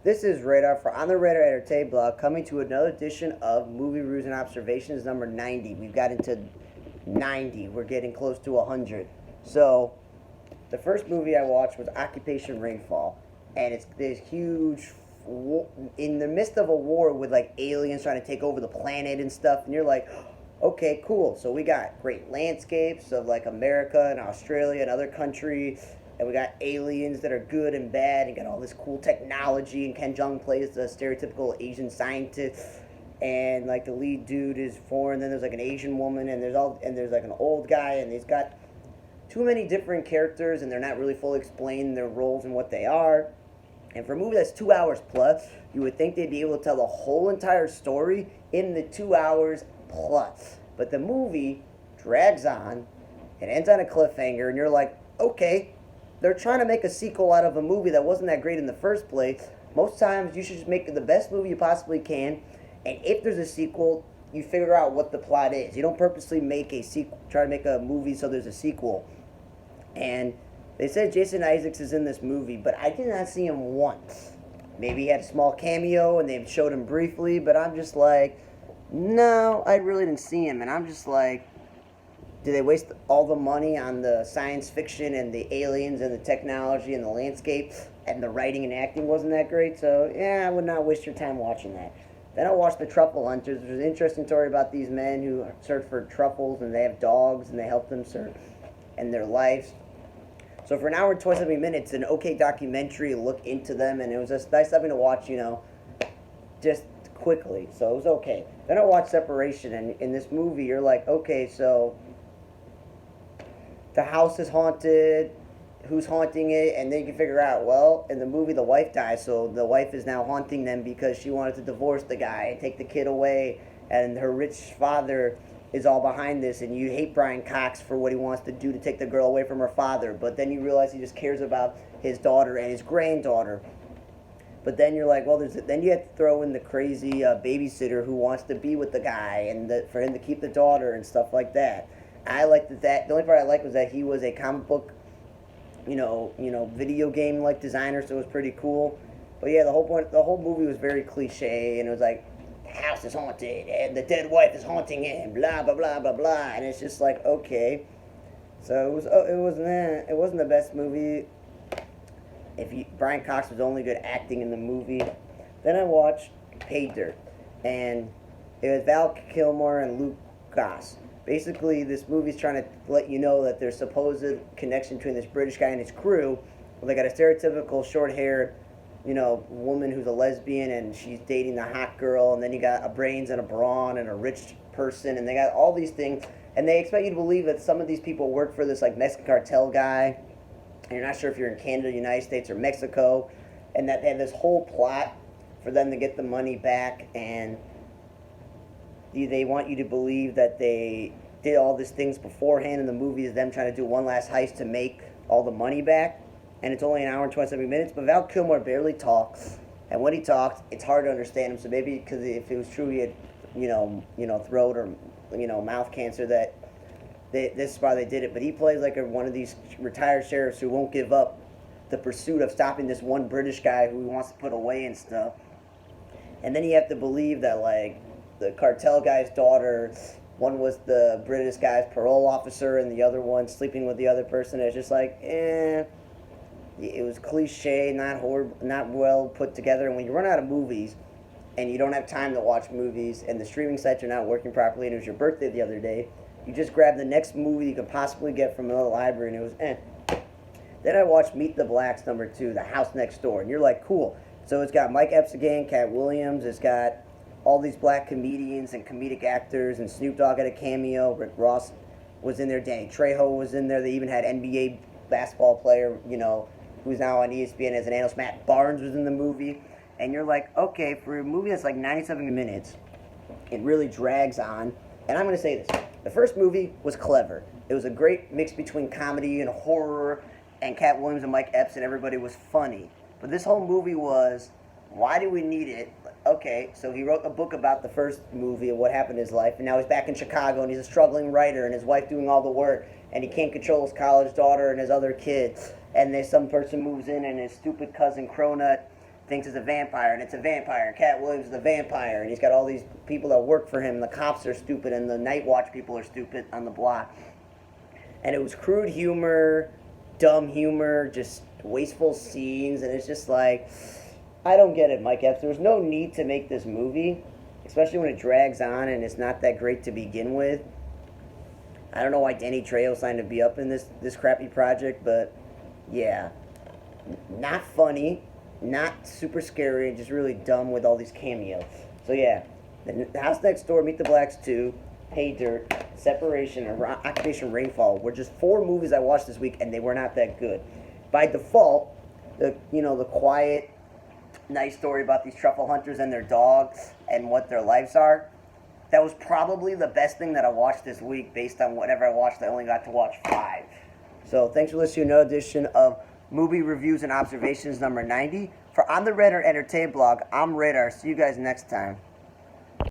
This is Radar for On the Radar Entertainment Blog, coming to another edition of Movie Reviews and Observations, number 90. We've got into 90. We're getting close to 100. So, the first movie I watched was Occupation Rainfall, and it's this huge, in the midst of a war with like aliens trying to take over the planet and stuff, and you're like, okay, cool. So we got great landscapes of like America and Australia and other countries, and we got aliens that are good and bad, and got all this cool technology. And Ken Jeong plays the stereotypical Asian scientist, and like the lead dude is foreign. Then there's like an Asian woman, and there's like an old guy, and he's got too many different characters, and they're not really fully explaining their roles and what they are. And for a movie that's 2 hours plus, you would think they'd be able to tell the whole entire story in the 2 hours plus. But the movie drags on, it ends on a cliffhanger, and you're like, okay, they're trying to make a sequel out of a movie that wasn't that great in the first place. Most times you should just make the best movie you possibly can, and if there's a sequel, you figure out what the plot is. You don't purposely make a sequel, try to make a movie so there's a sequel. And they said Jason Isaacs is in this movie, but I did not see him once. Maybe he had a small cameo and they showed him briefly, but I'm just like, no, I really didn't see him. And I'm just like, did they waste all the money on the science fiction and the aliens and the technology and the landscape, and the writing and acting wasn't that great? So, yeah, I would not waste your time watching that. Then I watched The Truffle Hunters, which is an interesting story about these men who search for truffles, and they have dogs, and they help them search, and their lives. So for an hour and 27 minutes, an okay documentary look into them, and it was just nice having to watch, just quickly. So it was okay. Then I watched Separation, and in this movie, you're like, okay, so the house is haunted, who's haunting it, and then you can figure out, well, in the movie the wife dies, so the wife is now haunting them because she wanted to divorce the guy and take the kid away, and her rich father is all behind this, and you hate Brian Cox for what he wants to do to take the girl away from her father, but then you realize he just cares about his daughter and his granddaughter. But then you're like, well, then you have to throw in the crazy babysitter who wants to be with the guy, and for him to keep the daughter and stuff like that. I liked that. The only part I liked was that he was a comic book, video game like designer, so it was pretty cool. But yeah, the whole movie was very cliche, and it was like, the house is haunted, and the dead wife is haunting him, blah blah blah blah blah, and it's just like, okay. So it wasn't the best movie. Brian Cox was only good acting in the movie. Then I watched Pay Dirt, and it was Val Kilmer and Luke Goss. Basically, this movie's trying to let you know that there's supposed connection between this British guy and his crew. Well, they got a stereotypical short-haired, woman who's a lesbian, and she's dating the hot girl, and then you got a brains and a brawn and a rich person, and they got all these things, and they expect you to believe that some of these people work for this like Mexican cartel guy, and you're not sure if you're in Canada, United States, or Mexico, and that they have this whole plot for them to get the money back, and they want you to believe that they did all these things beforehand, and the movie is them trying to do one last heist to make all the money back, and it's only an hour and 27 minutes, but Val Kilmer barely talks, and when he talks, it's hard to understand him, so maybe because if it was true he had, throat or, mouth cancer, that this is why they did it, but he plays like one of these retired sheriffs who won't give up the pursuit of stopping this one British guy who he wants to put away and stuff, and then you have to believe that, like, the cartel guy's daughter, one was the British guy's parole officer, and the other one sleeping with the other person. It's just like, it was cliche, not well put together. And when you run out of movies, and you don't have time to watch movies, and the streaming sites are not working properly, and it was your birthday the other day, you just grab the next movie you could possibly get from another library, and it was Then I watched Meet the Blacks #2, The House Next Door, and you're like, cool. So it's got Mike Epps again, Cat Williams, it's got all these black comedians and comedic actors, and Snoop Dogg had a cameo, Rick Ross was in there, Danny Trejo was in there, they even had NBA basketball player, who's now on ESPN as an analyst, Matt Barnes was in the movie, and you're like, okay, for a movie that's like 97 minutes, it really drags on, and I'm going to say this, the first movie was clever, it was a great mix between comedy and horror, and Cat Williams and Mike Epps, and everybody was funny, but this whole movie was, why do we need it? Okay, so he wrote a book about the first movie of what happened in his life, and now he's back in Chicago, and he's a struggling writer, and his wife doing all the work, and he can't control his college daughter and his other kids, and there's some person moves in, and his stupid cousin Cronut thinks it's a vampire, and it's a vampire. Cat Williams is a vampire, and he's got all these people that work for him. The cops are stupid, and the night watch people are stupid on the block. And it was crude humor, dumb humor, just wasteful scenes, and it's just like, I don't get it, Mike Epps. There was no need to make this movie, especially when it drags on and it's not that great to begin with. I don't know why Danny Trejo signed to be up in this crappy project, but yeah, not funny, not super scary, just really dumb with all these cameos. So yeah, The House Next Door, Meet the Blacks 2, Pay Dirt, Separation, and Occupation Rainfall were just 4 movies I watched this week, and they were not that good. By default, the quiet, nice story about these truffle hunters and their dogs and what their lives are, that was probably the best thing that I watched this week based on whatever I watched. I only got to watch 5. So thanks for listening to another edition of Movie Reviews and Observations number 90. For On the Radar Entertainment Blog, I'm Radar. See you guys next time.